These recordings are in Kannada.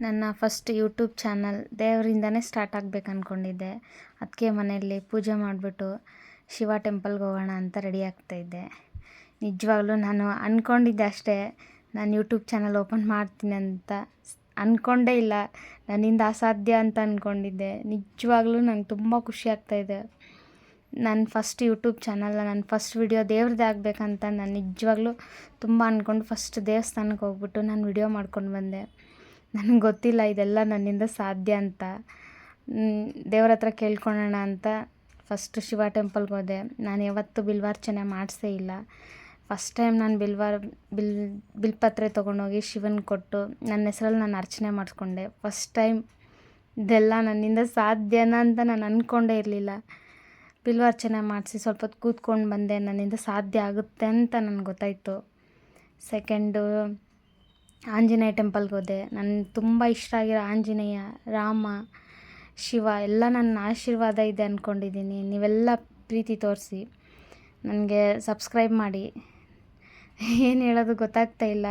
ನನ್ನ ಫಸ್ಟ್ ಯೂಟ್ಯೂಬ್ ಚಾನಲ್ ದೇವರಿಂದನೇ ಸ್ಟಾರ್ಟ್ ಆಗ್ಬೇಕು ಅಂದ್ಕೊಂಡಿದ್ದೆ. ಅದಕ್ಕೆ ಮನೆಯಲ್ಲಿ ಪೂಜೆ ಮಾಡಿಬಿಟ್ಟು ಶಿವ ಟೆಂಪಲ್ಗೆ ಹೋಗೋಣ ಅಂತ ರೆಡಿ ಆಗ್ತಾಯಿದ್ದೆ. ನಿಜವಾಗ್ಲೂ ನಾನು ಅಂದ್ಕೊಂಡಿದ್ದೆ ಅಷ್ಟೇ, ನಾನು ಯೂಟ್ಯೂಬ್ ಚಾನಲ್ ಓಪನ್ ಮಾಡ್ತೀನಿ ಅಂತ ಅಂದ್ಕೊಂಡೇ ಇಲ್ಲ. ನನ್ನಿಂದ ಅಸಾಧ್ಯ ಅಂತ ಅಂದ್ಕೊಂಡಿದ್ದೆ. ನಿಜವಾಗ್ಲೂ ನಂಗೆ ತುಂಬ ಖುಷಿ ಆಗ್ತಾಯಿದೆ. ನನ್ನ ಫಸ್ಟ್ ಯೂಟ್ಯೂಬ್ ಚಾನಲ್, ನನ್ನ ಫಸ್ಟ್ ವಿಡಿಯೋ ದೇವ್ರದ್ದೇ ಆಗಬೇಕಂತ ನಾನು ನಿಜವಾಗ್ಲೂ ತುಂಬ ಅಂದ್ಕೊಂಡು ಫಸ್ಟ್ ದೇವಸ್ಥಾನಕ್ಕೆ ಹೋಗ್ಬಿಟ್ಟು ನಾನು ವಿಡಿಯೋ ಮಾಡ್ಕೊಂಡು ಬಂದೆ. ನನಗೆ ಗೊತ್ತಿಲ್ಲ ಇದೆಲ್ಲ ನನ್ನಿಂದ ಸಾಧ್ಯ ಅಂತ. ದೇವ್ರ ಹತ್ರ ಕೇಳ್ಕೊಳ್ಳೋಣ ಅಂತ ಫಸ್ಟ್ ಶಿವ ಟೆಂಪಲ್ಗೆ ಹೋದೆ. ನಾನು ಯಾವತ್ತೂ ಬಿಲ್ವಾರ್ಚನೆ ಮಾಡಿಸೇ ಇಲ್ಲ. ಫಸ್ಟ್ ಟೈಮ್ ನಾನು ಬಿಲ್ಪತ್ರೆ ತೊಗೊಂಡೋಗಿ ಶಿವನಿಗೆ ಕೊಟ್ಟು ನನ್ನ ಹೆಸ್ರಲ್ಲಿ ನಾನು ಅರ್ಚನೆ ಮಾಡಿಸ್ಕೊಂಡೆ. ಫಸ್ಟ್ ಟೈಮ್ ಇದೆಲ್ಲ ನನ್ನಿಂದ ಸಾಧ್ಯನಾ ಅಂತ ನಾನು ಅಂದ್ಕೊಂಡೇ ಇರಲಿಲ್ಲ. ಬಿಲ್ವಾರ್ಚನೆ ಮಾಡಿಸಿ ಸ್ವಲ್ಪ ಹೊತ್ತು ಕೂತ್ಕೊಂಡು ಬಂದೆ. ನನ್ನಿಂದ ಸಾಧ್ಯ ಆಗುತ್ತೆ ಅಂತ ನನಗೆ ಗೊತ್ತಾಯಿತು. ಸೆಕೆಂಡು ಆಂಜನೇಯ ಟೆಂಪಲ್ಗೆ ಹೋದೆ. ನನಗೆ ತುಂಬ ಇಷ್ಟ ಆಗಿರೋ ಆಂಜನೇಯ, ರಾಮ, ಶಿವ ಎಲ್ಲ ನನ್ನ ಆಶೀರ್ವಾದ ಇದೆ ಅಂದ್ಕೊಂಡಿದ್ದೀನಿ. ನೀವೆಲ್ಲ ಪ್ರೀತಿ ತೋರಿಸಿ ನನಗೆ ಸಬ್ಸ್ಕ್ರೈಬ್ ಮಾಡಿ. ಏನು ಹೇಳೋದು ಗೊತ್ತಾಗ್ತಾ ಇಲ್ಲ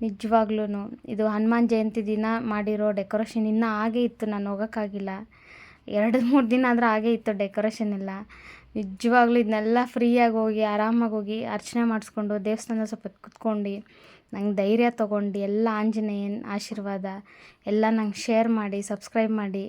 ನಿಜವಾಗ್ಲೂ. ಇದು ಹನುಮಾನ್ ಜಯಂತಿ ದಿನ ಮಾಡಿರೋ ಡೆಕೋರೇಷನ್ ಇನ್ನೂ ಹಾಗೇ ಇತ್ತು, ನಾನು ಹೋಗೋಕ್ಕಾಗಿಲ್ಲ. 2-3 ದಿನ ಆದರೂ ಹಾಗೇ ಇತ್ತು ಡೆಕೋರೇಷನ್ ಎಲ್ಲ. ನಿಜವಾಗ್ಲೂ ಇದನ್ನೆಲ್ಲ ಫ್ರೀಯಾಗಿ ಹೋಗಿ ಆರಾಮಾಗಿ ಹೋಗಿ ಅರ್ಚನೆ ಮಾಡಿಸ್ಕೊಂಡು ದೇವಸ್ಥಾನದಲ್ಲಿ ಸ್ವಲ್ಪ ಹೊತ್ತು ಕುತ್ಕೊಂಡು ನಂಗೆ ಧೈರ್ಯ ತೊಗೊಂಡು ಎಲ್ಲ ಆಂಜನೇಯನ ಆಶೀರ್ವಾದ ಎಲ್ಲ ನಂಗೆ ಶೇರ್ ಮಾಡಿ, ಸಬ್ಸ್ಕ್ರೈಬ್ ಮಾಡಿ.